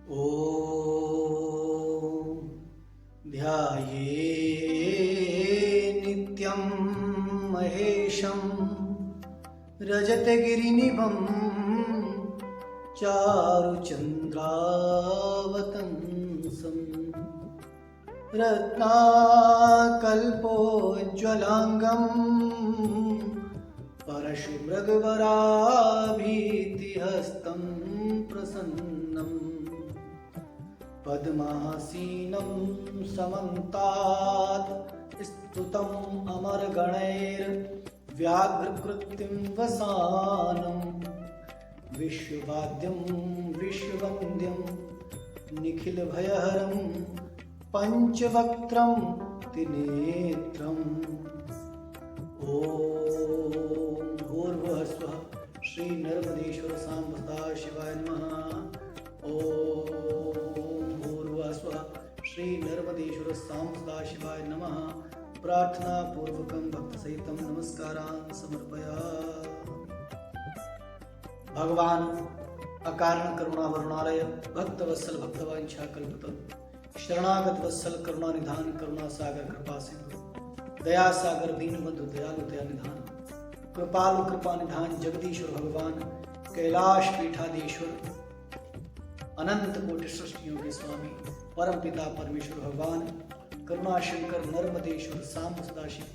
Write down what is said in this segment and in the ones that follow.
ॐ ध्याये नित्यं महेशं रजतगिरिनिभं चारुचन्द्रावतंसं रत्नाकल्पोज्ज्वलांगं परशुमृगवराभीतिहस्तं प्रसन्नम् पद्मासीनं समन्तात् स्तुतम् अमरगणैर्व्याघ्रकृतिं वसानं विश्ववाद्यं विश्ववन्द्यं निखिलभयहरं पञ्चवक्त्रं त्रिनेत्रम् ॐ भूर्भुवस्सुवः श्री नर्मदेश्वर सांब सदाशिवाय नमः। ॐ श्री नर्मदेश्वर सांब सदाशिवाय नमः। प्रार्थना पूर्वकं भक्त सहितं नमस्कारान् समर्पयामि। भगवान अकारण करुणा वरुणालय भक्तवत्सल भक्तवांछा कल्पतरु शरणागत वत्सल करुणा निधान करुणा सागर कृपा सिंधु दया सागर दीन बंधु दयालु दया निधान कृपालु कृपा निधान जगदीश्वर भगवान कैलाश पीठाधीश्वर अनंत कोटि सृष्टियों के स्वामी परम पिता परमेश्वर भगवान करुणा शंकर नर्मदेश्वर सांब सदाशिव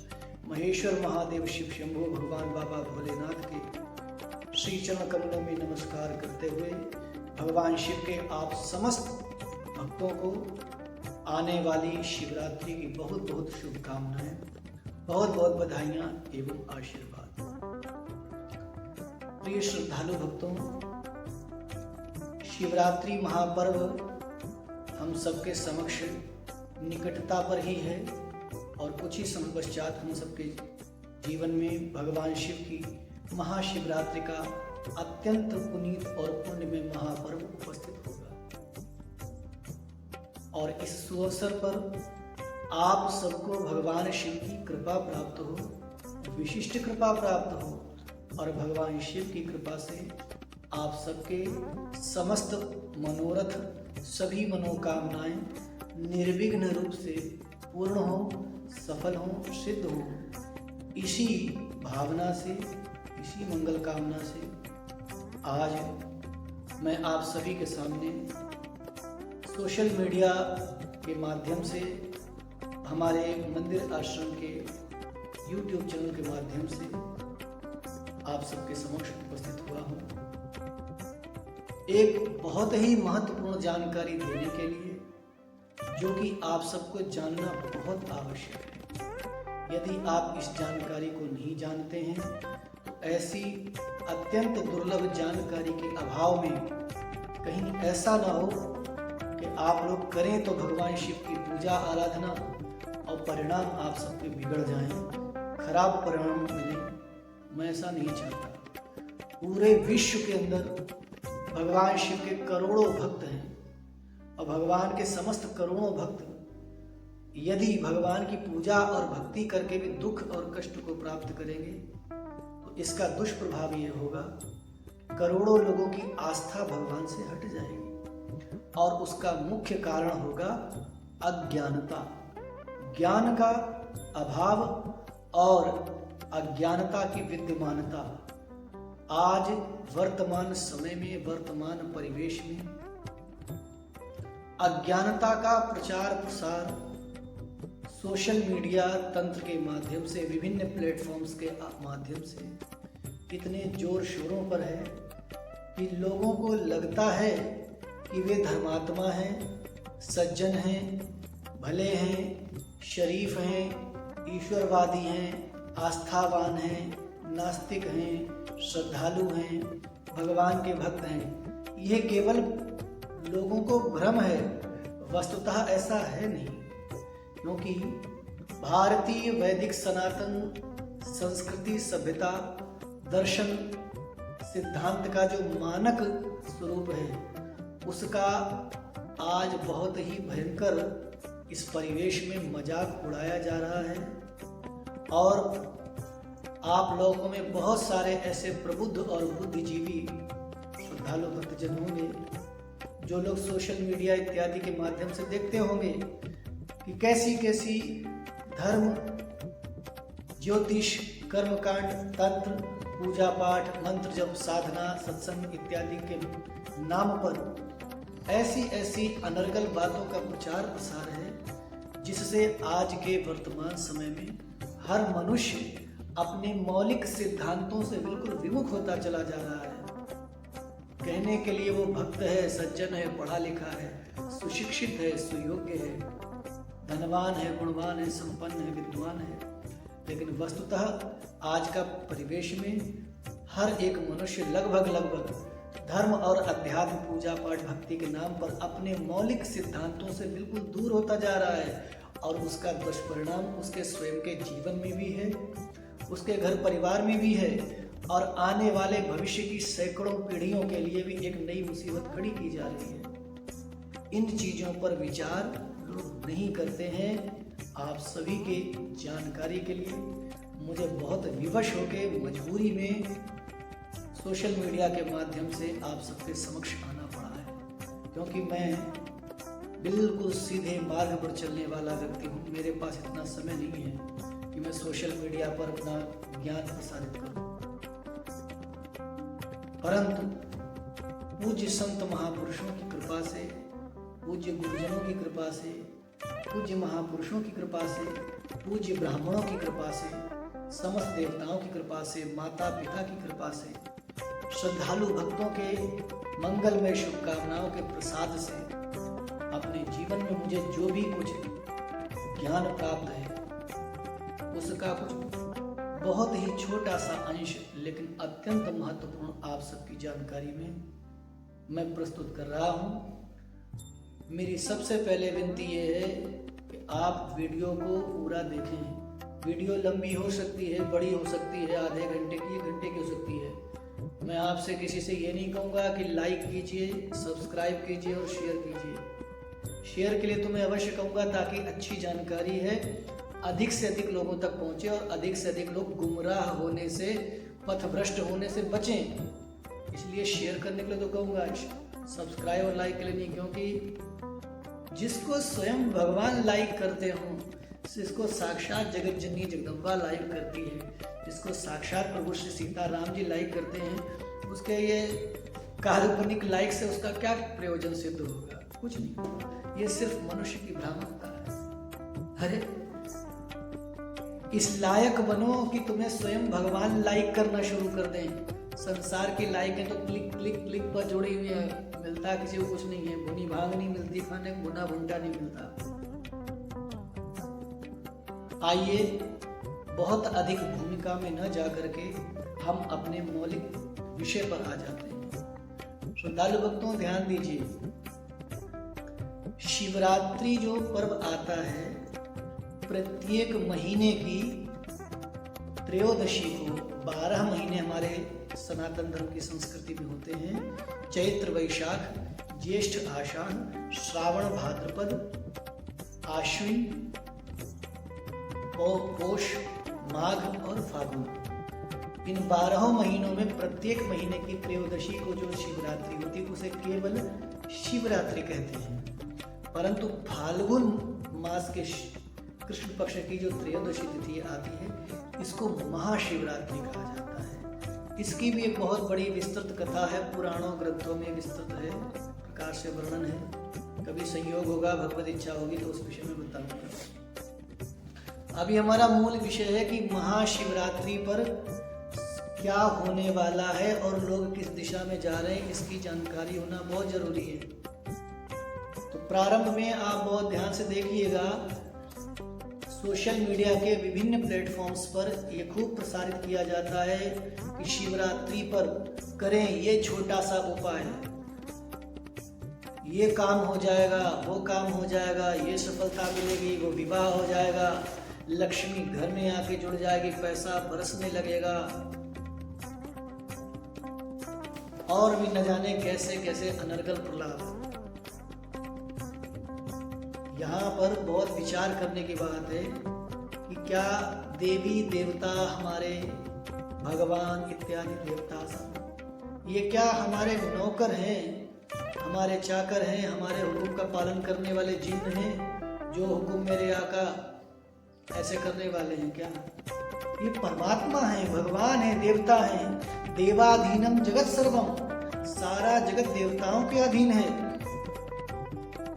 महेश्वर महादेव शिव शंभु भगवान बाबा भोलेनाथ के श्री चरण कमलों में नमस्कार करते हुए भगवान शिव के आप समस्त भक्तों को आने वाली शिवरात्रि की बहुत बहुत शुभकामनाएं, बहुत बहुत बधाइयां एवं आशीर्वाद। प्रिय श्रद्धालु भक्तों, शिवरात्रि महापर्व हम सबके समक्ष निकटता पर ही है और कुछ ही समय पश्चात हम सबके जीवन में भगवान शिव की महाशिवरात्रि का अत्यंत पुनीत और पुण्यमय महापर्व उपस्थित होगा और इस सुअवसर पर आप सबको भगवान शिव की कृपा प्राप्त हो, विशिष्ट कृपा प्राप्त हो और भगवान शिव की कृपा से आप सबके समस्त मनोरथ सभी मनोकामनाएं निर्विघ्न रूप से पूर्ण हो, सफल हो, सिद्ध हो। इसी भावना से, इसी मंगल कामना से आज मैं आप सभी के सामने सोशल मीडिया के माध्यम से हमारे मंदिर आश्रम के YouTube चैनल के माध्यम से आप सबके समक्ष उपस्थित हुआ हूँ एक बहुत ही महत्वपूर्ण जानकारी देने के लिए, जो कि आप सबको जानना बहुत आवश्यक है। यदि आप इस जानकारी को नहीं जानते हैं तो ऐसी अत्यंत दुर्लभ जानकारी के अभाव में कहीं ऐसा ना हो कि आप लोग करें तो भगवान शिव की पूजा आराधना और परिणाम आप सबके बिगड़ जाएं, खराब परिणाम मिले। मैं ऐसा नहीं चाहता। पूरे विश्व के अंदर भगवान शिव के करोड़ों भक्त हैं और भगवान के समस्त करोड़ों भक्त यदि भगवान की पूजा और भक्ति करके भी दुख और कष्ट को प्राप्त करेंगे तो इसका दुष्प्रभाव ये होगा, करोड़ों लोगों की आस्था भगवान से हट जाएगी और उसका मुख्य कारण होगा अज्ञानता, ज्ञान का अभाव और अज्ञानता की विद्यमानता। आज वर्तमान समय में, वर्तमान परिवेश में अज्ञानता का प्रचार प्रसार सोशल मीडिया तंत्र के माध्यम से, विभिन्न प्लेटफॉर्म्स के माध्यम से इतने जोर शोरों पर है कि लोगों को लगता है कि वे धर्मात्मा हैं, सज्जन हैं, भले हैं, शरीफ हैं, ईश्वरवादी हैं, आस्थावान हैं, नास्तिक हैं, श्रद्धालु हैं, भगवान के भक्त हैं। यह केवल लोगों को भ्रम है, वस्तुतः ऐसा है नहीं, क्योंकि भारतीय वैदिक सनातन संस्कृति, सभ्यता, दर्शन, सिद्धांत का जो मानक स्वरूप है उसका आज बहुत ही भयंकर इस परिवेश में मजाक उड़ाया जा रहा है और आप लोगों में बहुत सारे ऐसे प्रबुद्ध और बुद्धिजीवी श्रद्धालु भक्तजन होंगे जो लोग सोशल मीडिया इत्यादि के माध्यम से देखते होंगे कि कैसी कैसी धर्म, ज्योतिष, कर्मकांड, तंत्र, पूजा पाठ, मंत्र जप, साधना, सत्संग इत्यादि के नाम पर ऐसी ऐसी अनर्गल बातों का प्रचार प्रसार है जिससे आज के वर्तमान समय में हर मनुष्य अपने मौलिक सिद्धांतों से बिल्कुल विमुख होता चला जा रहा है। कहने के लिए वो भक्त है, सज्जन है, पढ़ा लिखा है, सुशिक्षित है, सुयोग्य है, धनवान है, गुणवान है, संपन्न है, विद्वान है, लेकिन वस्तुतः आज का परिवेश में हर एक मनुष्य लगभग धर्म और अध्यात्म, पूजा पाठ, भक्ति के नाम पर अपने मौलिक सिद्धांतों से बिल्कुल दूर होता जा रहा है और उसका दुष्परिणाम उसके स्वयं के जीवन में भी है, उसके घर परिवार में भी है और आने वाले भविष्य की सैकड़ों पीढ़ियों के लिए भी एक नई मुसीबत खड़ी की जा रही है। इन चीज़ों पर विचार लोग नहीं करते हैं। आप सभी के जानकारी के लिए मुझे बहुत विवश होकर मजबूरी में सोशल मीडिया के माध्यम से आप सबके समक्ष आना पड़ा है, क्योंकि मैं बिल्कुल सीधे मार्ग पर चलने वाला व्यक्ति हूँ। मेरे पास इतना समय नहीं है कि मैं सोशल मीडिया पर अपना ज्ञान प्रसारित करूँ, परंतु पूज्य संत महापुरुषों की कृपा से, पूज्य गुरुजनों की कृपा से, पूज्य महापुरुषों की कृपा से, पूज्य ब्राह्मणों की कृपा से, समस्त देवताओं की कृपा से, माता पिता की कृपा से, श्रद्धालु भक्तों के मंगलमय शुभकामनाओं के प्रसाद से अपने जीवन में मुझे जो भी कुछ ज्ञान प्राप्त है उसका कुछ बहुत ही छोटा सा अंश लेकिन अत्यंत महत्वपूर्ण आप सबकी जानकारी में मैं प्रस्तुत कर रहा हूँ। मेरी सबसे पहले विनती ये है कि आप वीडियो को पूरा देखें। वीडियो लंबी हो सकती है, बड़ी हो सकती है, आधे घंटे की, 1 घंटे की हो सकती है। मैं आपसे किसी से ये नहीं कहूँगा कि लाइक कीजिए, सब्सक्राइब कीजिए और शेयर कीजिए। शेयर के लिए तो मैं अवश्य कहूँगा ताकि अच्छी जानकारी है अधिक से अधिक लोगों तक पहुँचे और अधिक से अधिक लोग गुमराह होने से, पथभ्रष्ट होने से बचें। इसलिए शेयर करने के लिए तो कहूँगा, सब्सक्राइब और लाइक के लिए नहीं, क्योंकि जिसको स्वयं भगवान लाइक करते हों, जिसको साक्षात जगत जननी जगदम्बा लाइक करती है, जिसको साक्षात प्रभु श्री सीताराम जी लाइक करते हैं, उसके ये काल्पनिक लाइक से उसका क्या प्रयोजन सिद्ध होगा? कुछ नहीं। ये सिर्फ मनुष्य की भ्रामकता है। अरे इस लायक बनो कि तुम्हें स्वयं भगवान लाइक करना शुरू कर दें। संसार की लाइकें तो क्लिक क्लिक क्लिक पर जुड़ी हुई है, मिलता किसी को कुछ नहीं है। भुनी भांग नहीं मिलती खाने को, भुना भुंटा नहीं मिलता। आइए बहुत अधिक भूमिका में न जा करके हम अपने मौलिक विषय पर आ जाते हैं। श्रद्धालु भक्तों ध्यान दीजिए, शिवरात्रि जो पर्व आता है प्रत्येक महीने की त्रयोदशी को, 12 महीने हमारे सनातन धर्म की संस्कृति में होते हैं। चैत्र, वैशाख, ज्येष्ठ, आषाढ़, श्रावण, भाद्रपद, आश्विन, पौष, माघ और फागुन। इन 12 महीनों में प्रत्येक महीने की त्रयोदशी को जो शिवरात्रि होती है उसे केवल शिवरात्रि कहते हैं, परंतु फाल्गुन मास के कृष्ण पक्ष की जो त्रयोदशी तिथि आती है इसको महाशिवरात्रि कहा जाता है। इसकी भी एक बहुत बड़ी विस्तृत कथा है, पुराणों ग्रंथों में विस्तृत है, प्रकार से वर्णन है। कभी संयोग होगा, भगवत इच्छा होगी तो उस विषय में बताऊंगा। अभी हमारा मूल विषय है कि महाशिवरात्रि पर क्या होने वाला है और लोग किस दिशा में जा रहे हैं, इसकी जानकारी होना बहुत जरूरी है। तो प्रारंभ में आप बहुत ध्यान से देखिएगा, सोशल मीडिया के विभिन्न प्लेटफॉर्म्स पर ये खूब प्रसारित किया जाता है कि शिवरात्रि पर करें ये छोटा सा उपाय, ये काम हो जाएगा, वो काम हो जाएगा, ये सफलता मिलेगी, वो विवाह हो जाएगा, लक्ष्मी घर में आके जुड़ जाएगी, पैसा बरसने लगेगा, और भी न जाने कैसे कैसे अनर्गल प्रलाप। यहाँ पर बहुत विचार करने की बात है कि क्या देवी देवता, हमारे भगवान इत्यादि देवता सब ये क्या हमारे नौकर हैं, हमारे चाकर हैं, हमारे हुक्म का पालन करने वाले जिन्न हैं, जो हुक्म मेरे आका ऐसे करने वाले हैं। क्या ये परमात्मा है, भगवान है, देवता है। देवाधीनम जगत सर्वम, सारा जगत देवताओं के अधीन है।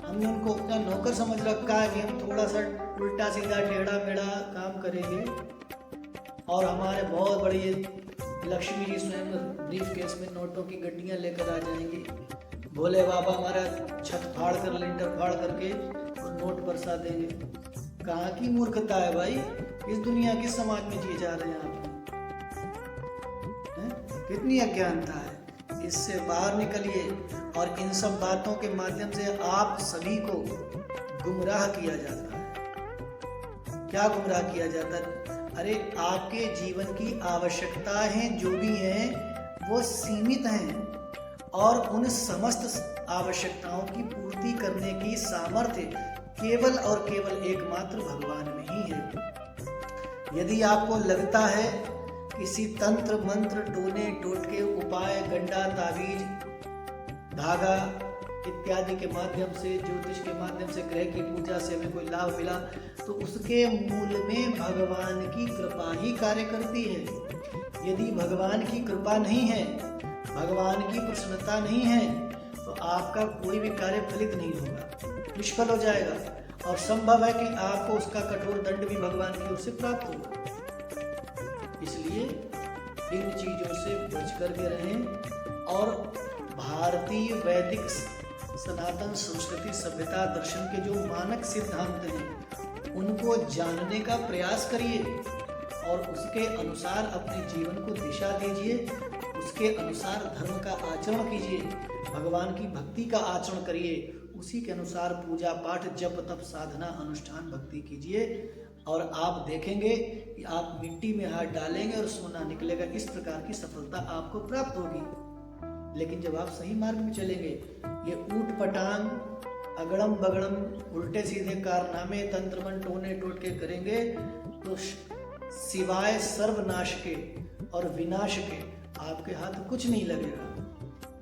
हमने उनको अपना नौकर समझ रखा है कि हम थोड़ा सा उल्टा सीधा टेढ़ा मेढ़ा काम करेंगे और हमारे बहुत बड़ी लक्ष्मी जी स्वयं ब्रीफ केस में नोटों की गड्डियां लेकर आ जाएंगे। भोले बाबा हमारा छत फाड़ कर, लेंटर फाड़ करके और नोट बरसा देंगे। कहाँ की मूर्खता है भाई, इस दुनिया के समाज में जिए जा रहे हैं आप। कितनी अज्ञानता है, इससे बाहर निकलिए। और इन सब बातों के माध्यम से आप सभी को गुमराह किया जाता है। क्या गुमराह किया जाता है? अरे आपके जीवन की आवश्यकताएं जो भी हैं वो सीमित हैं और उन समस्त आवश्यकताओं की पूर्ति करने की सामर्थ्य केवल और केवल एकमात्र भगवान में ही है। यदि आपको लगता है किसी तंत्र मंत्र, टोने टोटके, उपाय, गंडा, तावीज, धागा इत्यादि के माध्यम से, ज्योतिष के माध्यम से, ग्रह की पूजा से हमें कोई लाभ मिला, तो उसके मूल में भगवान की कृपा ही कार्य करती है। यदि भगवान की कृपा नहीं है, भगवान की प्रसन्नता नहीं है, तो आपका कोई भी कार्य फलित नहीं होगा, निष्फल हो जाएगा। और संभव है कि आपको उसका कठोर दंड भी भगवान की ओर से प्राप्त होगा। इसलिए इन चीजों से बच करके रहें और भारतीय वैदिक सनातन संस्कृति, सभ्यता, दर्शन के जो मानक सिद्धांत हैं उनको जानने का प्रयास करिए और उसके अनुसार अपने जीवन को दिशा दीजिए, उसके अनुसार धर्म का आचरण कीजिए, भगवान की भक्ति का आचरण करिए, उसी के अनुसार पूजा पाठ, जप तप, साधना, अनुष्ठान, भक्ति कीजिए और आप देखेंगे कि आप मिट्टी में हाथ डालेंगे और सोना निकलेगा। इस प्रकार की सफलता आपको प्राप्त होगी। लेकिन जब आप सही मार्ग में चलेंगे, ये ऊट पटांग, अगड़म बगड़म, उल्टे सीधे कारनामे, तंत्रमन, टोने टोटके करेंगे तो सिवाय सर्वनाश के और विनाश के आपके हाथ कुछ नहीं लगेगा।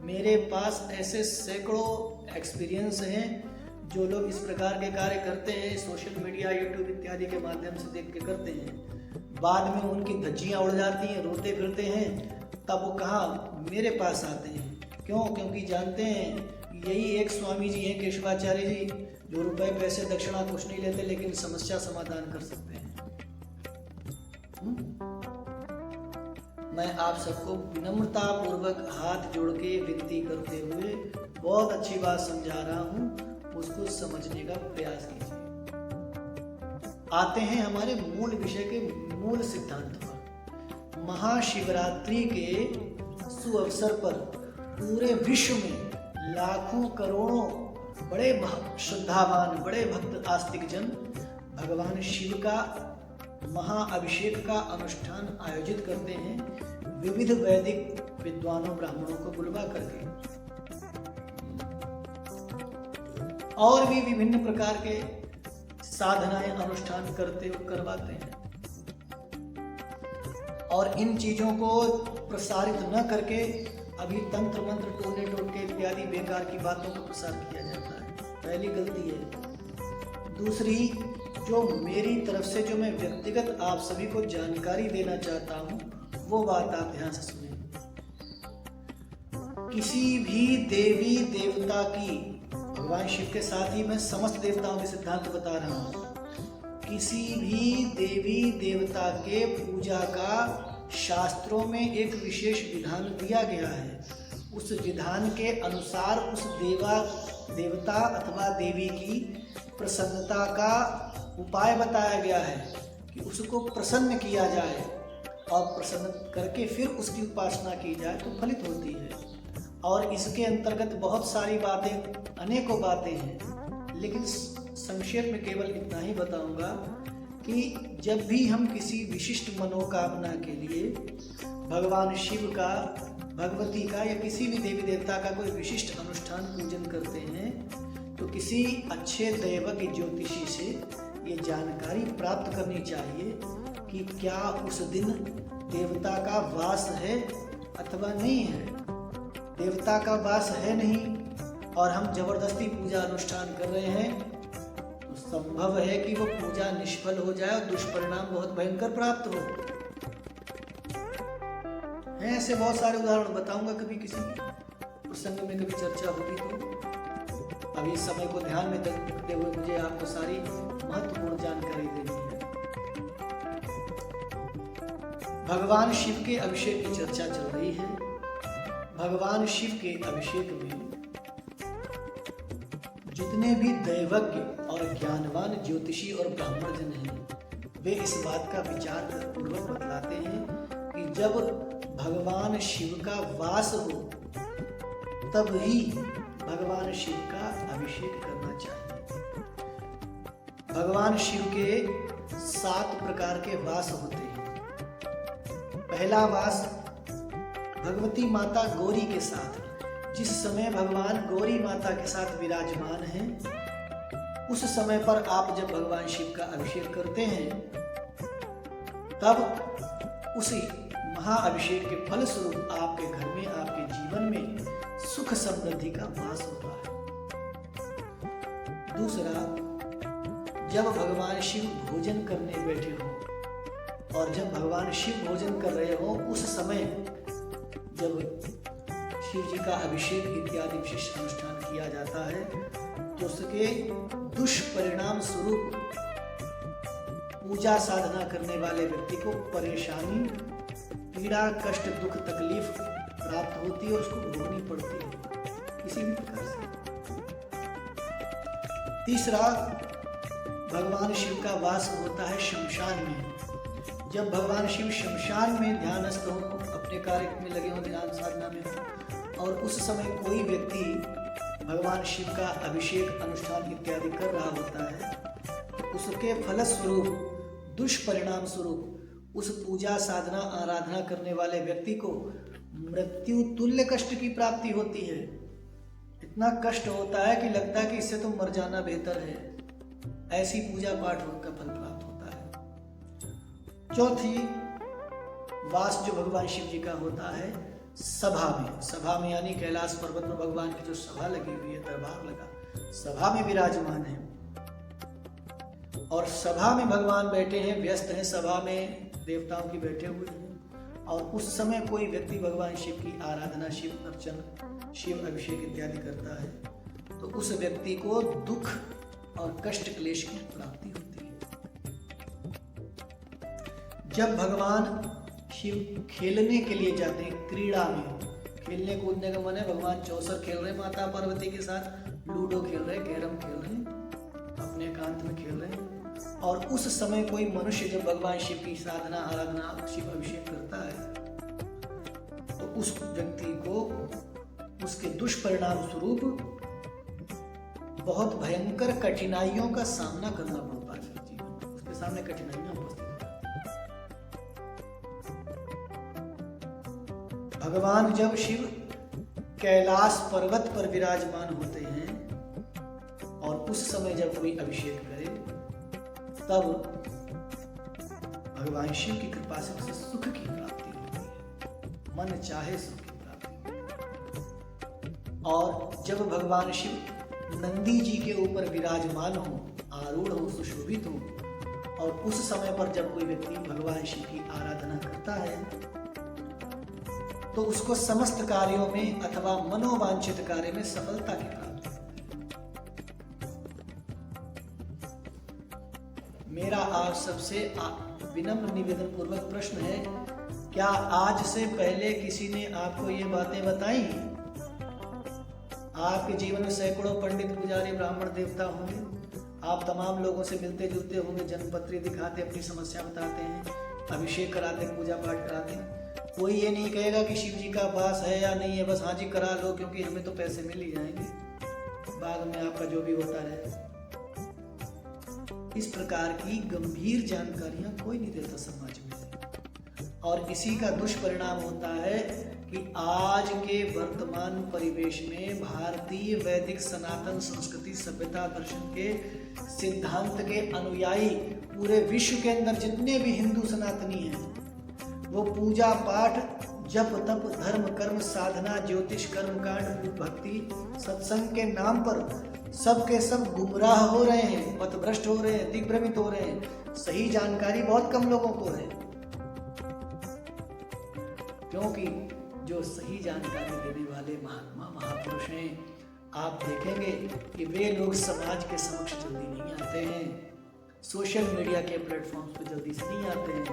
मेरे पास ऐसे सैकड़ों एक्सपीरियंस हैं जो लोग इस प्रकार के कार्य करते हैं, सोशल मीडिया, यूट्यूब इत्यादि के माध्यम से देख के करते हैं। बाद में उनकी धज्जियाँ उड़ जाती हैं, रोते फिरते हैं, तब वो कहाँ मेरे पास आते हैं। क्यों? क्योंकि जानते हैं यही एक स्वामी जी हैं, केशवाचार्य जी, जो रुपए पैसे दक्षिणा कुछ नहीं लेते लेकिन समस्या समाधान कर सकते हैं। मैं आप सबको विनम्रता पूर्वक हाथ जोड़ के विनती करते हुए बहुत अच्छी बात समझा रहा हूँ, उसको समझने का प्रयास कीजिए। आते हैं हमारे मूल विषय के मूल सिद्धांत पर। महाशिवरात्रि के सुअवसर पर पूरे विश्व में लाखों करोड़ों बड़े श्रद्धावान, बड़े भक्त आस्तिक जन भगवान शिव का महाअभिषेक का अनुष्ठान आयोजित करते हैं, विविध वैदिक विद्वानों ब्राह्मणों को बुलवा करके, और भी विभिन्न प्रकार के साधनाएं अनुष्ठान करते और करवाते हैं। और इन चीजों को प्रसारित न करके अभी तंत्र मंत्र, टोने टोटके इत्यादि बेकार की बातों का प्रसार किया जाता है। पहली गलती है। दूसरी, जो मेरी तरफ से जो मैं व्यक्तिगत आप सभी को जानकारी देना चाहता हूं, वो बात आप ध्यान से सुनें। किसी भी देवी देवता की, भगवान शिव के साथ ही मैं समस्त देवताओं के सिद्धांत बता रहा हूं, किसी भी देवी देवता के पूजा का शास्त्रों में एक विशेष विधान दिया गया है। उस विधान के अनुसार उस देवता अथवा देवी की प्रसन्नता का उपाय बताया गया है कि उसको प्रसन्न किया जाए और प्रसन्न करके फिर उसकी उपासना की जाए तो फलित होती है। और इसके अंतर्गत बहुत सारी बातें, अनेकों बातें हैं, लेकिन संक्षेप में केवल इतना ही बताऊंगा कि जब भी हम किसी विशिष्ट मनोकामना के लिए भगवान शिव का, भगवती का या किसी भी देवी देवता का कोई विशिष्ट अनुष्ठान पूजन करते हैं तो किसी अच्छे दैवज्ञ ज्योतिषी से ये जानकारी प्राप्त करनी चाहिए कि क्या उस दिन देवता का वास है अथवा नहीं है। देवता का वास है नहीं और हम जबरदस्ती पूजा अनुष्ठान कर रहे हैं तो संभव है कि वो पूजा निष्फल हो जाए और दुष्परिणाम बहुत भयंकर प्राप्त हो। हैं ऐसे बहुत सारे उदाहरण, बताऊंगा कभी किसी प्रसंग में, कभी चर्चा होगी तो। अभी इस समय को ध्यान में रखते हुए मुझे आपको सारी महत्वपूर्ण जानकारी देनी है। भगवान शिव के अभिषेक की चर्चा चल रही है। भगवान शिव के अभिषेक में जितने भी दैवज्ञ और ज्ञानवान ज्योतिषी और ब्राह्मण जन हैं, वे इस बात का विचार पूर्वक बतलाते हैं कि जब भगवान शिव का वास हो तब ही भगवान शिव का अभिषेक करना चाहिए। भगवान शिव के 7 प्रकार के वास होते हैं। पहला वास भगवती माता गौरी के साथ। जिस समय भगवान गौरी माता के साथ विराजमान हैं, उस समय पर आप जब भगवान शिव का अभिषेक करते हैं तब उसी महाअभिषेक के फल स्वरूप आपके घर में, आपके जीवन में सुख समृद्धि का वास होता है। दूसरा, जब भगवान शिव भोजन करने बैठे हो और जब भगवान शिव भोजन कर रहे हो, उस समय जब शिव जी का अभिषेक इत्यादि विशेष अनुष्ठान किया जाता है तो उसके दुष्परिणाम स्वरूप पूजा साधना करने वाले व्यक्ति को परेशानी, पीड़ा, कष्ट, दुख, तकलीफ प्राप्त होती है और उसको भोगनी पड़ती है किसी भी प्रकार से। तीसरा, भगवान शिव का वास होता है शमशान में। जब भगवान शिव शमशान में ध्यानस्थ हो, अपने कार्य में लगे हो, ध्यान साधना में हो, और उस समय कोई व्यक्ति भगवान शिव का अभिषेक अनुष्ठान इत्यादि कर रहा होता है, तो उसके फलस्वरूप, दुष्परिणाम स्वरूप उस पूजा साधना आराधना करने वाले व्यक्ति को मृत्यु तुल्य कष्ट की प्राप्ति होती है। इतना कष्ट होता है कि लगता है कि इससे तो मर जाना बेहतर है। ऐसी पूजा पाठ का फल प्राप्त होता है। चौथी वास जो भगवान शिव जी का होता है सभा में। सभा में यानी कैलाश पर्वत पर भगवान की जो सभा लगी हुई है, दरबार लगा, सभा में विराजमान है और सभा में भगवान बैठे हैं, व्यस्त हैं, सभा में देवताओं की बैठे हुए हैं और उस समय कोई व्यक्ति भगवान शिव की आराधना, शिव अर्चन, शिव अभिषेक इत्यादि करता है तो उस व्यक्ति को दुख और कष्ट क्लेश की प्राप्ति होती है। जब भगवान शिव खेलने के लिए जाते हैं, क्रीड़ा में, खेलने कूदने का मन है, भगवान चौसर खेल रहे, माता पार्वती के साथ लूडो खेल रहे, कैरम खेल रहे, अपने एकांत में खेल रहे हैं और उस समय कोई मनुष्य जब भगवान शिव की साधना, आराधना, शिव अभिषेक करता है तो उस व्यक्ति को उसके दुष्परिणाम स्वरूप बहुत भयंकर कठिनाइयों का सामना करना पड़ता है। जीवन में उसके सामने कठिनाइयां उपस्थित हैं। भगवान जब शिव कैलाश पर्वत पर विराजमान होते हैं और उस समय जब कोई अभिषेक करे तब भगवान शिव की कृपा से उसे सुख की प्राप्ति होती है, मन चाहे सुख की प्राप्ति। और जब भगवान शिव नंदी जी के ऊपर विराजमान हो, आरूढ़ हो, सुशोभित हो और उस समय पर जब कोई व्यक्ति भगवान शिव की आराधना करता है तो उसको समस्त कार्यों में अथवा मनोवांछित कार्य में सफलता की प्राप्ति होती है। मेरा आप सबसे विनम्र निवेदन पूर्वक प्रश्न है, क्या आज से पहले किसी ने आपको ये बातें बताई? आपके जीवन में सैकड़ों पंडित, पुजारी, ब्राह्मण, देवता होंगे, आप तमाम लोगों से मिलते जुलते होंगे, जन्मपत्री दिखाते, अपनी समस्या बताते हैं, अभिषेक कराते, पूजा पाठ कराते हैं। कोई ये नहीं कहेगा कि शिव जी का वास है या नहीं है, बस हाँ जी करा लो क्योंकि हमें तो पैसे मिल ही जाएंगे, बाद में आपका जो भी होता रहे। इस प्रकार की गंभीर जानकारियां कोई नहीं देता समाज में और इसी का दुष्परिणाम होता है कि आज के वर्तमान परिवेश में भारतीय वैदिक सनातन संस्कृति, सभ्यता, दर्शन के सिद्धांत के अनुयायी पूरे विश्व के अंदर जितने भी हिंदू सनातनी हैं वो पूजा पाठ जप तप धर्म कर्म साधना ज्योतिष कर्म कांड भक्ति सत्संग के नाम पर सब के सब गुमराह हो रहे हैं, पथभ्रष्ट हो रहे हैं, दिग्भ्रमित हो रहे हैं। सही जानकारी बहुत कम लोगों को है, क्योंकि जो सही जानकारी देने वाले महात्मा महापुरुष हैं, आप देखेंगे कि वे लोग समाज के समक्ष जल्दी नहीं आते हैं, सोशल मीडिया के प्लेटफॉर्म पर जल्दी से नहीं आते हैं।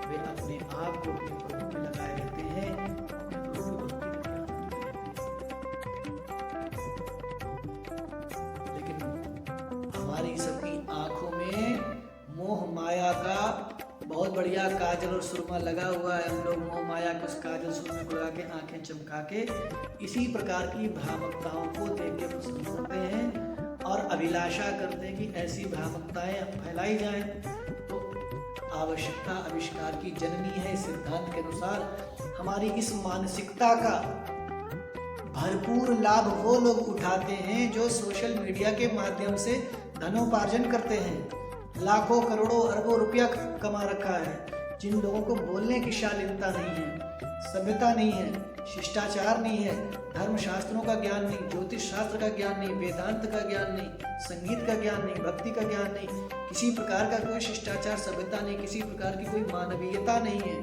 वे अपने आप को अपने प्रभु में लगाए रहते हैं, अपने प्रभु भक्ति का। लेकिन हमारी सबकी आंखों में मोह माया का बहुत बढ़िया काजल और सुरमा लगा हुआ है। हम लोग मोह माया के उस काजल सुरमे को लगा के आंखें चमका के इसी प्रकार की भ्रामकताओं को देख के पसंद करते हैं और अभिलाषा करते हैं कि ऐसी भ्रामकताएं फैलाई जाएं। तो आवश्यकता आविष्कार की जननी है। सिद्धांत के अनुसार हमारी इस मानसिकता का भरपूर लाभ वो लोग उठाते हैं जो सोशल मीडिया के माध्यम से धनोपार्जन करते हैं, लाखों करोड़ों अरबों रुपया कमा रखा है। जिन लोगों को बोलने की शालीनता नहीं है, सभ्यता नहीं है, शिष्टाचार नहीं है, धर्म शास्त्रों का ज्ञान नहीं, ज्योतिष शास्त्र का ज्ञान नहीं, वेदांत का ज्ञान नहीं, संगीत का ज्ञान नहीं, भक्ति का ज्ञान नहीं, किसी प्रकार का कोई शिष्टाचार सभ्यता नहीं, किसी प्रकार की कोई मानवीयता नहीं है,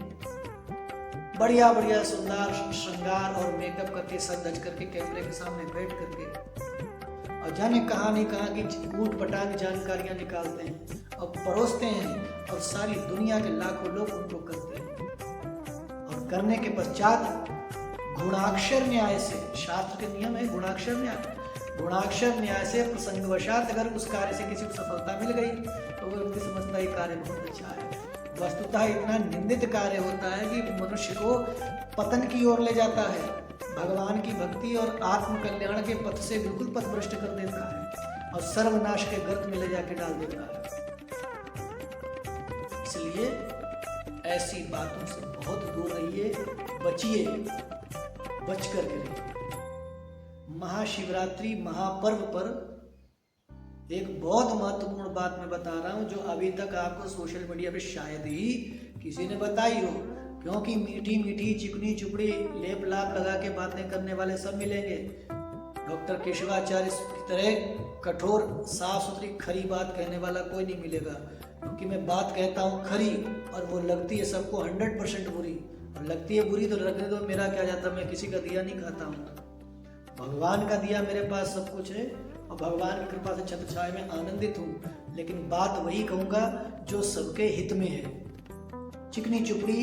बढ़िया बढ़िया सुंदर श्रृंगार और मेकअप करके सज धज करके कैमरे के सामने बैठ करके और जाने कहाँ नहीं कहाँ की ऊट पटांग जानकारियां निकालते हैं और परोसते हैं और सारी दुनिया के लाखों लोग उनको करते हैं। और करने के पश्चात गुणाक्षर न्याय से, शास्त्र के नियम है गुणाक्षर न्याय, गुणाक्षर न्याय से प्रसंगवशात अगर उस कार्य से किसी को सफलता मिल गई तो वो व्यक्ति समझता है कार्य बहुत अच्छा है। वस्तुतः इतना निंदित कार्य होता है कि मनुष्य को पतन की ओर ले जाता है, भगवान की भक्ति और आत्म कल्याण के पथ से बिल्कुल पथभ्रष्ट कर देता है और सर्वनाश के गर्त में ले जाके डाल देता है। इसलिए ऐसी बातों से बहुत दूर रहिए, बचिए, बच करके रहिए। महाशिवरात्रि महापर्व पर एक बहुत महत्वपूर्ण बात मैं बता रहा हूं जो अभी तक आपको सोशल मीडिया पे शायद ही किसी ने बताई हो, क्योंकि मीठी मीठी चिकनी चुपड़ी लेप लाप लगा के बातें करने वाले सब मिलेंगे। डॉक्टर केशवाचार्य की तरह कठोर साफ सुथरी खरी बात कहने वाला कोई नहीं मिलेगा, क्योंकि मैं बात कहता हूँ खरी और वो लगती है सबको 100% बुरी, और लगती है बुरी तो लगने दो, मेरा क्या जाता, मैं किसी का दिया नहीं खाता हूँ। भगवान का दिया मेरे पास सब कुछ है और भगवान की कृपा से छत्र छाया में आनंदित हूँ, लेकिन बात वही कहूँगा जो सबके हित में है। चिकनी चुपड़ी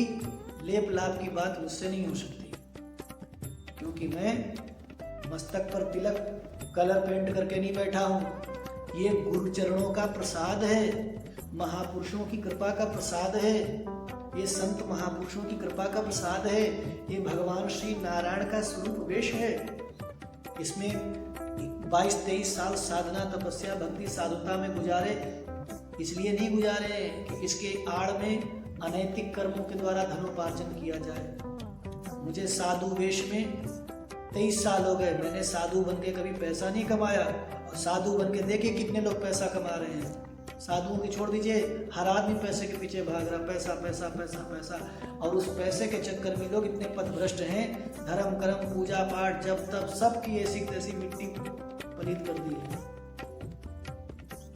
लेप लाप की बात मुझसे नहीं हो सकती, क्योंकि मैं मस्तक पर तिलक कलर पेंट करके नहीं बैठा हूँ। ये गुरु चरणों का प्रसाद है, महापुरुषों की कृपा का प्रसाद है, ये संत महापुरुषों की कृपा का प्रसाद है, ये भगवान श्री नारायण का स्वरूप वेश है। इसमें 22-23 साल साधना तपस्या भक्ति साधुता में गुजारे, इसलिए नहीं गुजारे कि इसके आड़ में अनैतिक कर्मों के द्वारा धनोपार्जन किया जाए। मुझे साधु वेश में 23 साल हो गए, मैंने साधु बन के कभी पैसा नहीं कमाया, और साधु बन के देखिए कितने लोग पैसा कमा रहे हैं। साधुओं की छोड़ दीजिए, हर आदमी पैसे के पीछे भाग रहा, पैसा पैसा पैसा पैसा, और उस पैसे के चक्कर में लोग इतने पथभ्रष्ट हैं, धर्म कर्म पूजा पाठ जब तब सबकी ऐसी तैसी मिट्टी पलीत कर दी है।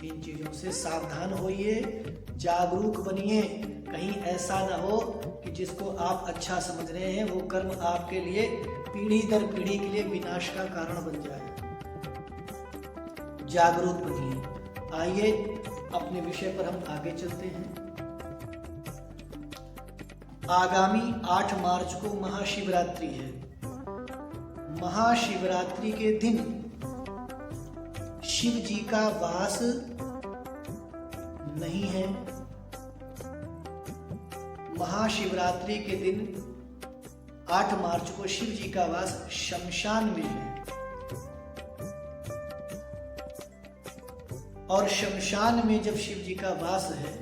इन चीजों से सावधान होइए, जागरूक बनिए, कहीं ऐसा ना हो कि जिसको आप अच्छा समझ रहे हैं वो कर्म आपके लिए पीढ़ी दर पीढ़ी के लिए विनाश का कारण बन जाए। जागरूक बनिए। आइए अपने विषय पर हम आगे चलते हैं। आगामी 8 मार्च को महाशिवरात्रि है। महाशिवरात्रि के दिन शिव जी का वास नहीं है। महाशिवरात्रि के दिन 8 मार्च को शिव जी का वास शमशान में है, और शमशान में जब शिव जी का वास है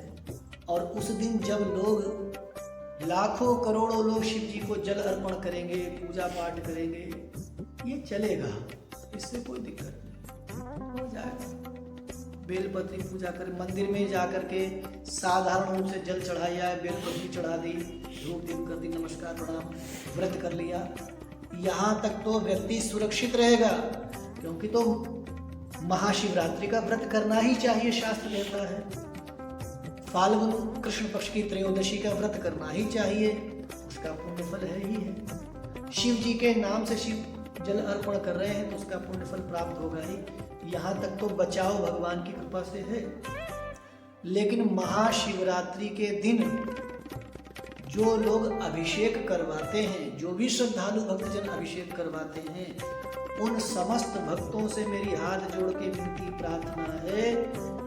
और उस दिन जब लोग लाखों करोड़ों लोग शिव जी को जल अर्पण करेंगे, पूजा पाठ करेंगे, ये चलेगा, इससे कोई दिक्कत नहीं, हो जाएगा। बेलपत्री पूजा कर, मंदिर में जाकर के साधारण रूप से जल चढ़ाया, बेलपत्री चढ़ा दी, धूप दीप कर दी, नमस्कार प्रणाम, व्रत कर लिया, यहाँ तक तो व्यक्ति सुरक्षित रहेगा, क्योंकि तो महाशिवरात्रि का व्रत करना ही चाहिए, शास्त्र कहता है। फाल्गुन कृष्ण पक्ष की त्रयोदशी का व्रत करना ही चाहिए, उसका पुण्य फल है ही है। शिव जी के नाम से शिव जल अर्पण कर रहे हैं तो उसका पुण्य फल प्राप्त होगा ही, यहाँ तक तो बचाव भगवान की कृपा से है। लेकिन महाशिवरात्रि के दिन जो लोग अभिषेक करवाते हैं, जो भी श्रद्धालु भक्तजन अभिषेक करवाते हैं, उन समस्त भक्तों से मेरी हाथ जोड़ के विनती प्रार्थना है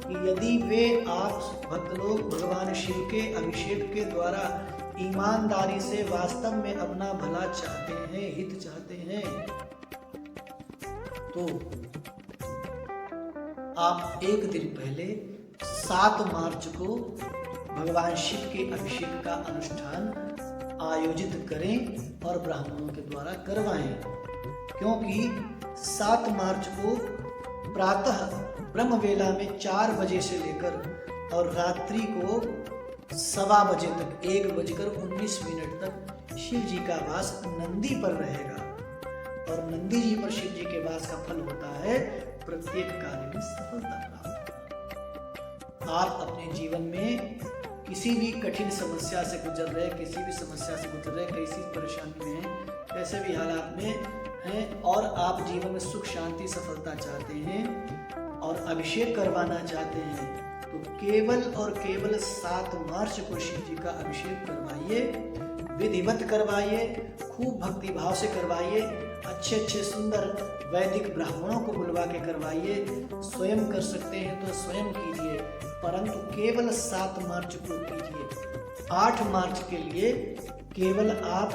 कि यदि वे आप भक्त लोग भगवान शिव के अभिषेक के द्वारा ईमानदारी से वास्तव में अपना भला चाहते हैं, हित चाहते हैं, तो आप एक दिन पहले 7 मार्च को भगवान शिव के अभिषेक का अनुष्ठान आयोजित करें और ब्राह्मणों के द्वारा करवाएं, क्योंकि 7 मार्च को प्रातः ब्रह्म वेला में 4 बजे से लेकर और रात्रि को 1:15 बजे तक 1:19 तक शिव जी का वास नंदी पर रहेगा, और नंदी जी पर शिव जी के वास का फल होता है प्रत्येक कार्य में सफलता प्राप्त। आप अपने जीवन में किसी भी कठिन समस्या से गुजर रहे, किसी भी समस्या से गुजर रहे, किसी परेशानी में हैं, कैसे भी हालात में हैं, और आप जीवन में सुख शांति सफलता चाहते हैं और अभिषेक करवाना चाहते हैं, तो केवल और केवल 7 मार्च को शिव जी का अभिषेक करवाइए, विधिवत करवाइए, खूब भक्ति भाव से करवाइए, अच्छे अच्छे सुंदर वैदिक ब्राह्मणों को बुलवा के करवाइए। स्वयं कर सकते हैं तो स्वयं कीजिए, परंतु केवल 7 मार्च को कीजिए। 8 मार्च के लिए केवल आप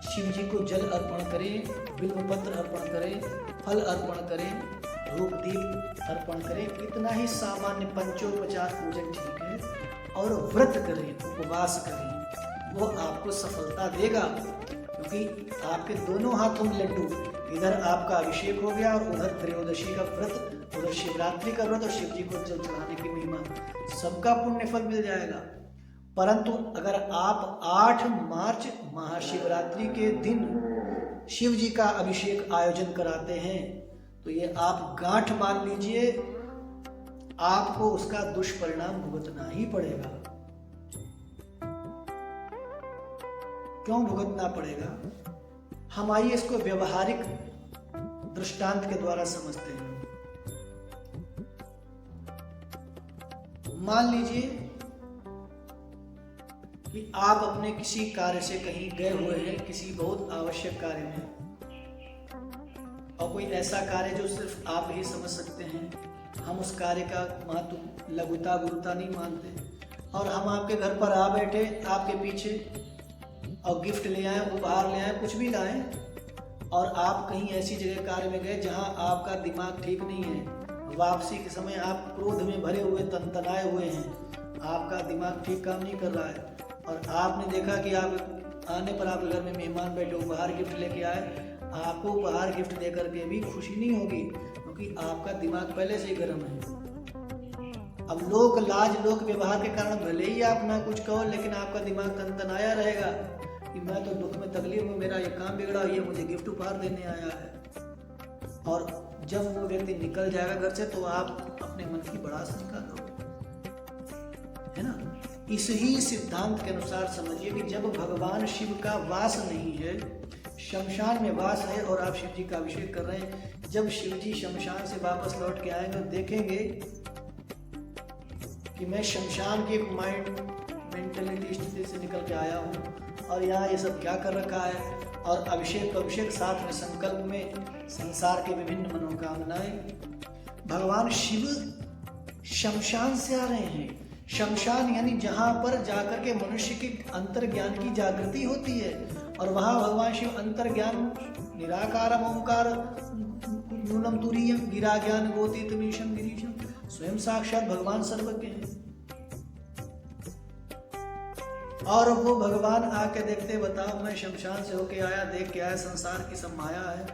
शिव जी को जल अर्पण करें, बिल्वपत्र अर्पण करें, फल अर्पण करें, धूप दीप अर्पण करें, इतना ही सामान्य पंचोपचार पूजन ठीक है, और व्रत करें, उपवास करें, वो आपको सफलता देगा, क्योंकि आपके दोनों हाथों में लड्डू, इधर आपका अभिषेक हो गया और उधर त्रयोदशी का व्रत, उधर शिवरात्रि का व्रत और शिव जी को जल चढ़ाने की महिमा, सबका पुण्य फल मिल जाएगा। परंतु अगर आप 8 मार्च महाशिवरात्रि के दिन शिव जी का अभिषेक आयोजन कराते हैं, तो ये आप गांठ मान लीजिए, आपको उसका दुष्परिणाम भुगतना ही पड़ेगा। क्यों भुगतना पड़ेगा? हम आइए इसको व्यवहारिक दृष्टांत के द्वारा समझते हैं। मान लीजिए कि आप अपने किसी कार्य से कहीं गए हुए हैं, किसी बहुत आवश्यक कार्य में, और कोई ऐसा कार्य जो सिर्फ आप ही समझ सकते हैं, हम उस कार्य का महत्व लघुता गुरुता नहीं मानते, और हम आपके घर पर आ बैठे आपके पीछे और गिफ्ट ले आए, उपहार ले आए, कुछ भी लाएं, और आप कहीं ऐसी जगह कार्य में गए जहां आपका दिमाग ठीक नहीं है, वापसी के समय आप क्रोध में भरे हुए तनतनाए हुए हैं, आपका दिमाग ठीक काम नहीं कर रहा है, और आपने देखा कि आप आने पर आपके घर में मेहमान बैठे उपहार गिफ्ट लेके आए, आपको उपहार गिफ्ट दे करके भी खुशी नहीं होगी, क्योंकि आपका दिमाग पहले से ही गर्म है। अब लोक लाज लोक व्यवहार के कारण भले ही आप ना कुछ कहो, लेकिन आपका दिमाग तनतनाया रहेगा कि मैं तो दुख में तकलीफ में, मेरा ये काम बिगड़ा, ये मुझे गिफ्ट उपहार देने आया है। और जब वो व्यक्ति निकल जाएगा घर से, तो आप अपने मन की भड़ास निकालोगे, है ना। इस ही सिद्धांत के अनुसार समझिए कि जब भगवान शिव का वास नहीं है, शमशान में वास है, और आप शिव जी का अभिषेक कर रहे हैं, जब शिव जी शमशान से वापस लौट के आएंगे, देखेंगे कि मैं शमशान की एक माइंड मेंटलिटी स्थिति से निकल के आया हूँ, और यहाँ ये सब क्या कर रखा है, और अभिषेक साथ में संकल्प में संसार के विभिन्न मनोकामनाएं। भगवान शिव शमशान से आ रहे हैं। शमशान यानी जहाँ पर जाकर के मनुष्य के अंतर्ज्ञान की जागृति होती है, और वहाँ भगवान शिव अंतर्ज्ञान निराकारम ओंकार न्यूनम तुरीयम गिरा ज्ञान गोतीतमीशम गिरीशम, स्वयं साक्षात भगवान सर्वज्ञ हैं। और वो भगवान आके देखते, बताओ मैं शमशान से होके आया, देख के आया, संसार की सब माया है,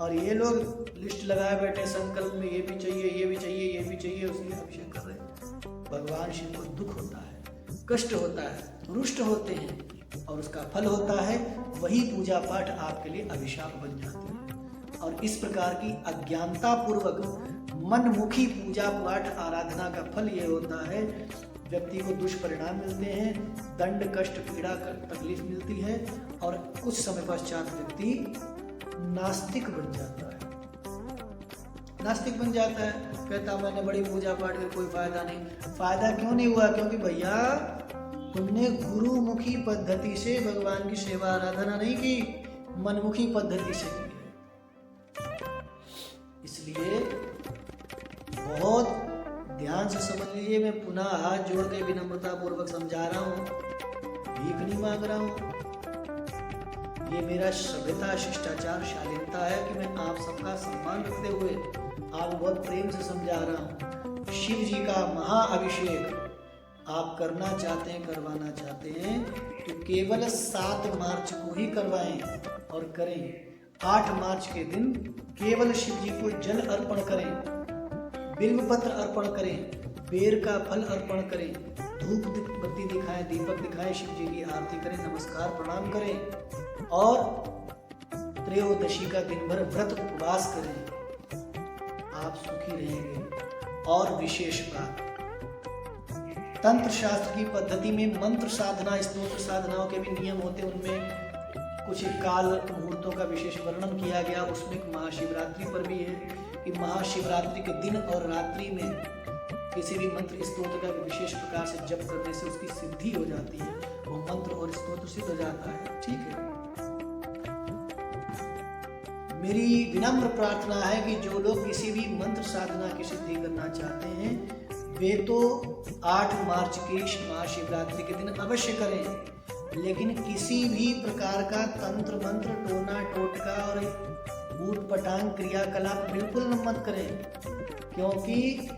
और ये लोग लिस्ट लगाए बैठे संकल्प में, ये भी चाहिए, ये भी चाहिए, ये भी चाहिए, उसके अभिषेक कर रहे हैं। भगवान शिव को दुख होता है, कष्ट होता है, रुष्ट होते हैं, और उसका फल होता है, वही पूजा पाठ आपके लिए अभिशाप बन जाती है। और इस प्रकार की अज्ञानता पूर्वक मनमुखी पूजा पाठ आराधना का फल ये होता है, व्यक्ति को दुष्परिणाम मिलते हैं, दंड कष्ट पीड़ा तकलीफ मिलती है और कुछ समय पश्चात व्यक्ति नास्तिक बन जाता है। नास्तिक बन जाता है, कहता मैंने बड़ी पूजा पाठ का कोई फायदा नहीं। फायदा क्यों नहीं हुआ? क्योंकि भैया तुमने गुरुमुखी पद्धति से भगवान की सेवा आराधना नहीं की, मनमुखी पद्धति से की है। इसलिए बहुत ध्यान से समझ लीजिए, मैं पुनः हाथ जोड़ के विनम्रता पूर्वक समझा रहा हूँ, भीख नहीं मांग रहा हूँ। ये मेरा सभ्यता शिष्टाचार शालीनता है कि मैं आप सबका सम्मान रखते हुए आप बहुत प्रेम से समझा रहा हूँ। शिव जी का महाअभिषेक आप करना चाहते हैं, करवाना चाहते हैं तो केवल 7 मार्च को ही करवाएं और करें। 8 मार्च के दिन केवल शिव जी को जल अर्पण करें, बिल्व पत्र अर्पण करें, बेर का फल अर्पण करें, धूप बत्ती दिखाएं, दीपक दिखाएं, शिव जी की आरती करें, नमस्कार प्रणाम करें और त्रयोदशी का दिन भर व्रत उपवास करें। आप सुखी रहेंगे। और विशेष बात, तंत्र शास्त्र की पद्धति में मंत्र साधना, स्तोत्र साधनाओं के भी नियम होते हैं, उनमें कुछ काल मुहूर्तों का विशेष वर्णन किया गया। उसमें महाशिवरात्रि पर भी है कि महाशिवरात्रि के दिन और रात्रि में किसी भी मंत्र स्तोत्र का विशेष प्रकार से जप करने से उसकी सिद्धि हो जाती है, वो मंत्र और स्तोत्र सिद्ध हो जाता है। ठीक है, मेरी विनम्र प्रार्थना है कि जो लोग किसी भी मंत्र साधना की सिद्धि करना चाहते हैं वे तो 8 मार्च की महाशिवरात्रि के दिन अवश्य करें, लेकिन किसी भी प्रकार का तंत्र मंत्र, टोना टोटका और ऊट पटांग क्रियाकलाप बिल्कुल मत करें, क्योंकि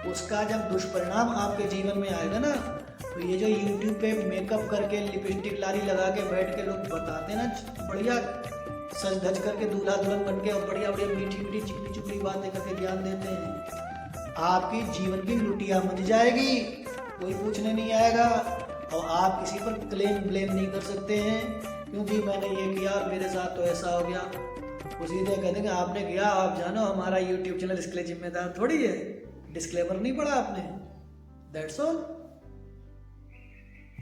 उसका जब दुष्परिणाम आपके जीवन में आएगा ना, तो ये जो YouTube पे मेकअप करके लिपस्टिक लारी लगा के बैठ के लोग बताते हैं ना, बढ़िया सज धज करके दूल्हा दुल्हन बन के और बढ़िया बढ़िया मीठी मीठी चिकनी चुपड़ी बातें करके ज्ञान देते हैं, आपकी जीवन की लुटिया मच जाएगी, कोई पूछने नहीं आएगा और आप किसी पर क्लेम ब्लेम नहीं कर सकते हैं क्योंकि मैंने ये किया और मेरे साथ तो ऐसा हो गया। वो सीधे कह देंगे आपने किया, आप जानो, हमारा YouTube चैनल इसके लिए जिम्मेदार थोड़ी है, डिस्क्लेमर नहीं पढ़ा आपने, दैट्स ऑल।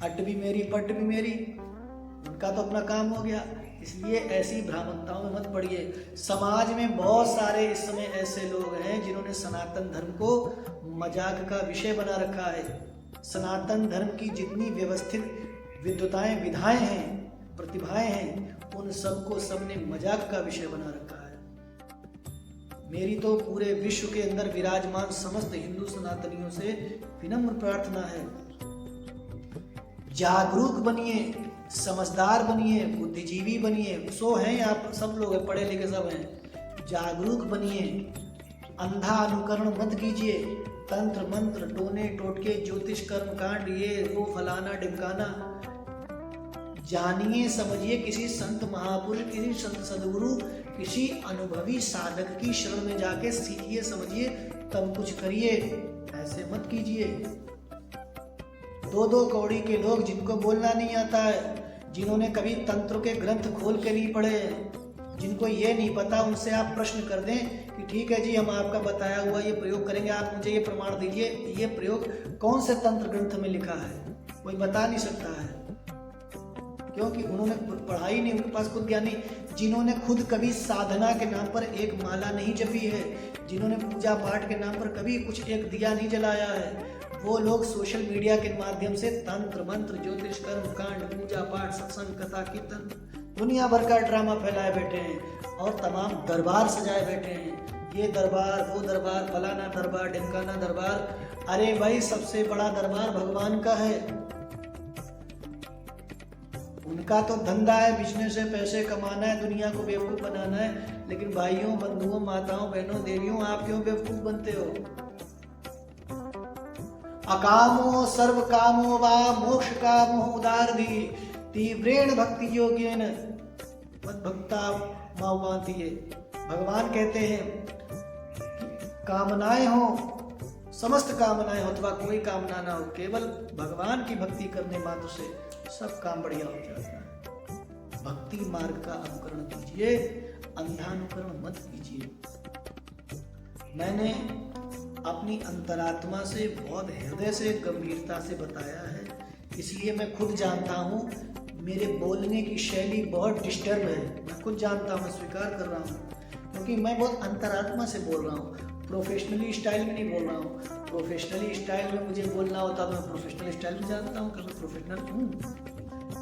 अट भी मेरी पट भी मेरी, उनका तो अपना काम हो गया। इसलिए ऐसी भ्रामकताओं में मत पड़िए। समाज में बहुत सारे इस समय ऐसे लोग हैं जिन्होंने सनातन धर्म को मजाक का विषय बना रखा है। सनातन धर्म की जितनी व्यवस्थित विद्वताएं, विधाएं हैं, प्रतिभाएं हैं, उन सबको सबने मजाक का विषय बना रखा है। मेरी तो पूरे विश्व के अंदर विराजमान समस्त हिंदू सनातनियों से विनम्र प्रार्थना है, जागरूक बनिए, समझदार बनिए, बुद्धिजीवी बनिए। सो हैं आप सब लोग, पढ़े लिखे सब हैं, जागरूक बनिए, अंधा अनुकरण मत कीजिए। तंत्र मंत्र, टोने टोटके, ज्योतिष कर्म कांड, ये वो फलाना ढिमकाना, जानिए समझिए, किसी संत महापुरुष, किसी संत सदगुरु, किसी अनुभवी साधक की शरण में जाके सीखिए, समझिए, तब कुछ करिए, ऐसे मत कीजिए। 2-2 कौड़ी के लोग जिनको बोलना नहीं आता है, जिन्होंने कभी तंत्र के ग्रंथ खोल के नहीं पढ़े, जिनको ये नहीं पता, उनसे आप प्रश्न कर दें कि ठीक है जी, हम आपका बताया हुआ ये प्रयोग करेंगे, आप मुझे ये प्रमाण दीजिए, ये प्रयोग कौन से तंत्र ग्रंथ में लिखा है, कोई बता नहीं सकता है, क्योंकि उन्होंने पढ़ाई नहीं, उनके पास खुद ज्ञान नहीं। जिन्होंने खुद कभी साधना के नाम पर एक माला नहीं जपी है, जिन्होंने पूजा पाठ के नाम पर कभी कुछ एक दिया नहीं जलाया है, वो लोग सोशल मीडिया के माध्यम से तंत्र मंत्र, ज्योतिष कर्म कांड, पूजा पाठ, सत्संग, कथा कीर्तन, दुनिया भर का ड्रामा फैलाए बैठे हैं और तमाम दरबार सजाए बैठे हैं। ये दरबार, वो दरबार, फलाना दरबार, ढिमकाना दरबार। अरे भाई, सबसे बड़ा दरबार भगवान का है, उनका तो धंधा है, बिजनेस है, पैसे कमाना है, दुनिया को बेवकूफ बनाना है। लेकिन भाइयों, बंधुओं, माताओं, बहनों, देवियों, आप क्यों बेवकूफ बनते हो? अकामो सर्व कामो वा मोक्ष कामो उदारधि तीव्रेण भक्ति योगेन मद्भक्ता मावांति। भगवान कहते हैं कामनाएं हो, समस्त कामनाएं हो अथवा कोई कामना ना हो, केवल भगवान की भक्ति करने मात्र से सब काम बढ़िया हो जाता है। भक्ति मार्ग का अनुकरण कीजिए, अंधानुकरण मत कीजिए। मैंने अपनी अंतरात्मा से बहुत हृदय से गंभीरता से बताया है, इसलिए मैं खुद जानता हूँ मेरे बोलने की शैली बहुत डिस्टर्ब है। मैं खुद जानता हूँ, स्वीकार कर रहा हूँ, क्योंकि मैं बहुत अंतरात्मा से बोल रहा हूँ। प्रोफेशनली स्टाइल में नहीं बोल रहा हूँ। प्रोफेशनली स्टाइल में मुझे बोलना होता तो मैं प्रोफेशनल स्टाइल में जानता हूँ कि मैं प्रोफेशनल हूँ,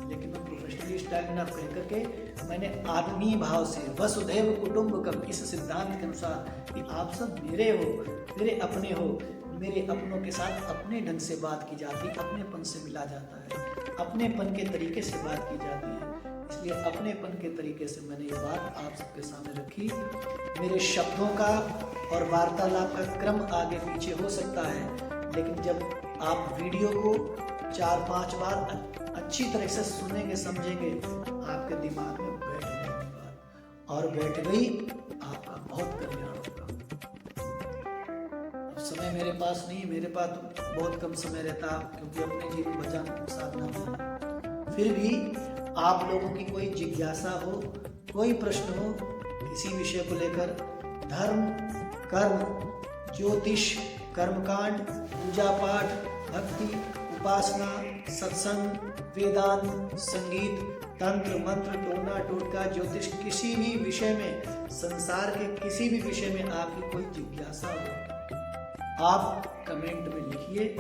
लेकिन मैं प्रोफेशनली स्टाइल में ना कह करके मैंने आत्मीय भाव से वसुधैव कुटुंबकम इस सिद्धांत के अनुसार कि आप सब मेरे हो, मेरे अपने हो, मेरे अपनों के साथ अपने ढंग से बात की जाती है, अपनेपन से मिला जाता है, अपनेपन के तरीके से बात की जाती है। इसलिए अपनेपन के तरीके से मैंने ये बात आप सबके सामने रखी। मेरे शब्दों का और वार्तालाप का क्रम आगे पीछे हो सकता है, लेकिन जब आप वीडियो को 4-5 बार अच्छी तरह से सुनेंगे, समझेंगे, आपके दिमाग में बैठ जाएगी बात, और बैठ गई आपका बहुत कल्याण होगा। अब समय मेरे पास नहीं, मेरे पास बहुत कम समय रहता, क्योंकि अपने जीवन भजन साधना में। फिर भी आप लोगों की कोई जिज्ञासा हो, कोई प्रश्न हो किसी विषय को लेकर, धर्म, कर्म, ज्योतिष, कर्मकांड, पूजा पाठ, भक्ति, उपासना, सत्संग, वेदांत, संगीत, तंत्र, मंत्र, टोना टोटका, ज्योतिष, किसी भी विषय में, संसार के किसी भी विषय में आपकी कोई जिज्ञासा हो, आप कमेंट में लिखिए।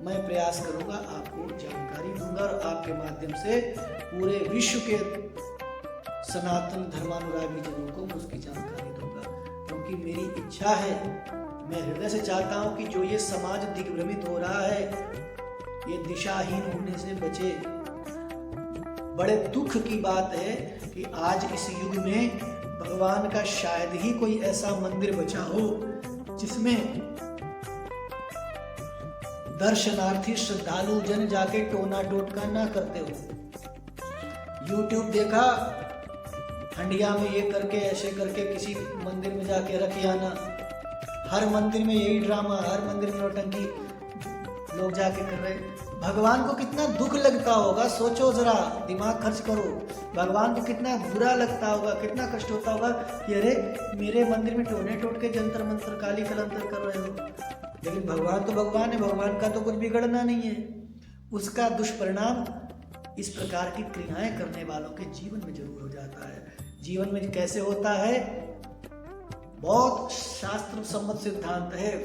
मैं प्रयास करूंगा, आपको जानकारी दूंगा और आपके माध्यम से पूरे विश्व के सनातन धर्मानुरागी जनों को मैं उसकी जानकारी दूंगा, क्योंकि मेरी इच्छा है, मैं हृदय से चाहता हूं कि जो ये समाज दिग्भ्रमित हो रहा है, ये दिशाहीन होने से बचे। बड़े दुख की बात है कि आज इस युग में भगवान का शायद ही कोई ऐसा मंदिर बचा हो जिसमें दर्शनार्थी श्रद्धालु जन जाके टोना टोटका ना करते हो। YouTube देखा, हंडिया में ये करके ऐसे करके किसी मंदिर में जाके रख आना, हर मंदिर में यही ड्रामा, हर मंदिर में नौटंकी लोग जाके कर रहे। भगवान को कितना दुख लगता होगा, सोचो जरा, दिमाग खर्च करो। भगवान को कितना बुरा लगता होगा, कितना कष्ट होता होगा कि अरे मेरे मंदिर में टोने टोट के जंतर मंत्र काली कलंतर कर रहे हो। लेकिन भगवान तो भगवान है, भगवान का तो कुछ बिगड़ना नहीं है। उसका दुष्परिणाम इस प्रकार की क्रियाएं करने वालों के जीवन में जरूर हो जाता है। जीवन में कैसे होता है, बहुत शास्त्र सम्मत सिद्धांत है,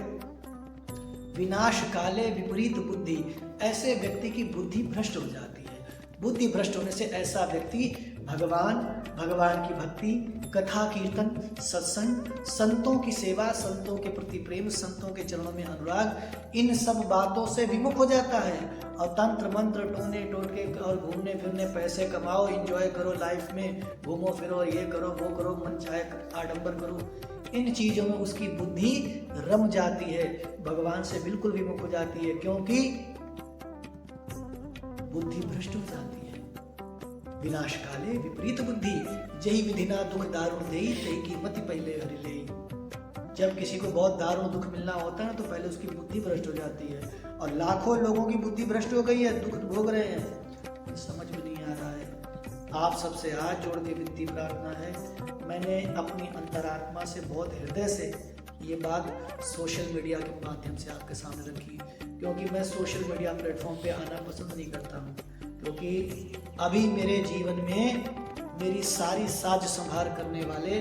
विनाश काले विपरीत बुद्धि। ऐसे व्यक्ति की बुद्धि भ्रष्ट हो जाती है। बुद्धि भ्रष्ट होने से ऐसा व्यक्ति भगवान की भक्ति, कथा कीर्तन, सत्संग, संतों की सेवा, संतों के प्रति प्रेम, संतों के चरणों में अनुराग, इन सब बातों से विमुख हो जाता है। और तंत्र मंत्र, टोने टोटके और घूमने फिरने, पैसे कमाओ, एंजॉय करो लाइफ में, घूमो फिरो, ये करो वो करो, मन चाहे आडंबर करो, इन चीजों में उसकी बुद्धि रम जाती है, भगवान से बिल्कुल विमुख हो जाती है, क्योंकि बुद्धि भ्रष्ट हो जाती है। विनाश काले विपरीत बुद्धि, जही विधिना दुख दारुण देई, तही कीमति पहले हरि लेई। जब किसी को बहुत दारुण दुख मिलना होता है तो पहले उसकी बुद्धि भ्रष्ट हो जाती है, और लाखों लोगों की बुद्धि भ्रष्ट हो गई है, दुख भोग रहे हैं, समझ में नहीं आ रहा है। आप सबसे हाथ जोड़ के विनती प्रार्थना है, मैंने अपनी अंतरात्मा से बहुत हृदय से ये बात सोशल मीडिया के माध्यम से आपके सामने रखी, क्योंकि मैं सोशल मीडिया प्लेटफॉर्म पे आना पसंद नहीं करता हूँ, क्योंकि अभी मेरे जीवन में मेरी सारी साज संभार करने वाले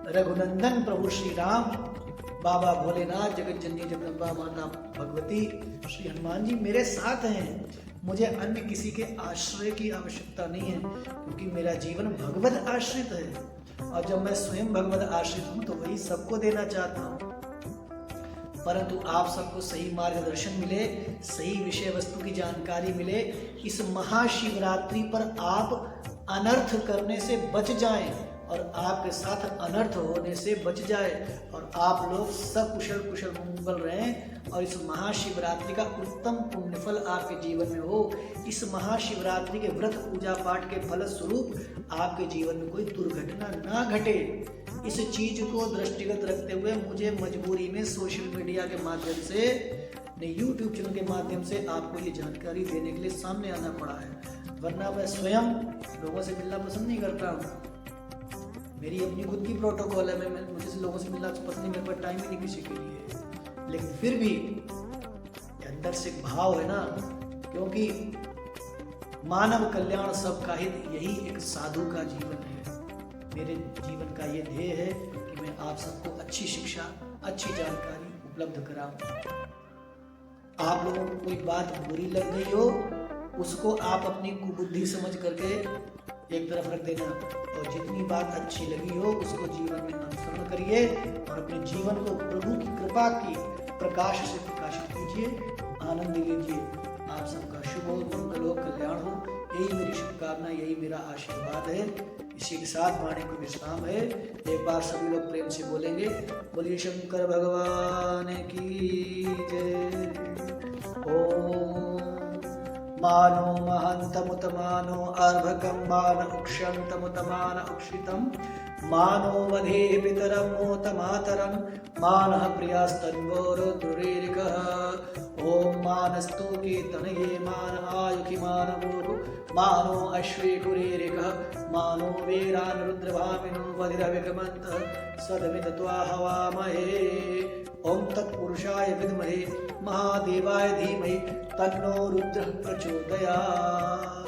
रघुनंदन प्रभु श्री राम, बाबा भोलेनाथ, जगत जननी जगदम्बा माता भगवती, श्री हनुमान जी मेरे साथ हैं। मुझे अन्य किसी के आश्रय की आवश्यकता नहीं है, क्योंकि मेरा जीवन भगवत आश्रित है, और जब मैं स्वयं भगवत आश्रित हूँ तो वही सबको देना चाहता हूँ। परंतु आप सबको सही मार्गदर्शन मिले, सही विषय वस्तु की जानकारी मिले, इस महाशिवरात्रि पर आप अनर्थ करने से बच जाएं और आपके साथ अनर्थ होने से बच जाए, और आप लोग सकुशल कुशल मंगल रहें, और इस महाशिवरात्रि का उत्तम पुण्यफल आपके जीवन में हो। इस महाशिवरात्रि के व्रत पूजा पाठ के फल स्वरूप आपके जीवन में कोई दुर्घटना ना घटे, इस चीज को दृष्टिगत रखते हुए मुझे मजबूरी में सोशल मीडिया के माध्यम से अपने YouTube चैनल के माध्यम से आपको ये जानकारी देने के लिए सामने आना पड़ा है, वरना मैं स्वयं लोगों से मिलना पसंद नहीं करता हूँ। मेरी अपनी खुद की प्रोटोकॉल है, मैं मुझे लोगों से मिलना पसंद नहीं, मेरे पास टाइम ही नहीं किसी के लिए। लेकिन फिर भी अंदर से भाव है ना, क्योंकि मानव कल्याण सबका हित, यही एक साधु का जीवन है। मेरे जीवन का ये ध्येय है कि मैं आप सबको अच्छी शिक्षा, अच्छी जानकारी उपलब्ध कराऊं। आप लोगों को कोई बात बुरी लग गई हो, उसको आप अपनी कुबुद्धि समझ करके एक तरफ रख देना, और जितनी बात अच्छी लगी हो उसको जीवन में अनुसरण करिए और अपने जीवन को प्रभु की कृपा की प्रकाश से प्रकाशित कीजिए, आनंद लीजिए। आप सबका शुभ हो, मंगल हो, कल्याण हो, यही मेरी शुभकामना, यही मेरा आशीर्वाद है। इसी के साथ वाणी को विश्राम है। एक बार सभी लोग प्रेम से बोलेंगे, बोलिए शंकर भगवान की जय। ओम मानो महंतमुत मानो अर्भकं मान उक्ष्यन्तमुत मान उक्षितं मानो वधे पितरं मोत मातरं मानः प्रियास्तन्वोरो दुरेरिकः। ओम मानस्तु के तनये मान आयुखि मानवो मानो अश्वे कुरेरिकः मानो वीरान् रुद्रभामिनो बधिरविक्रमन्तः सदमितत्वा हवामहे। ओम तत्पुरुषाय विद्महे महादेवाय धीमहि तन्नो रुद्रः प्रचोदयात्।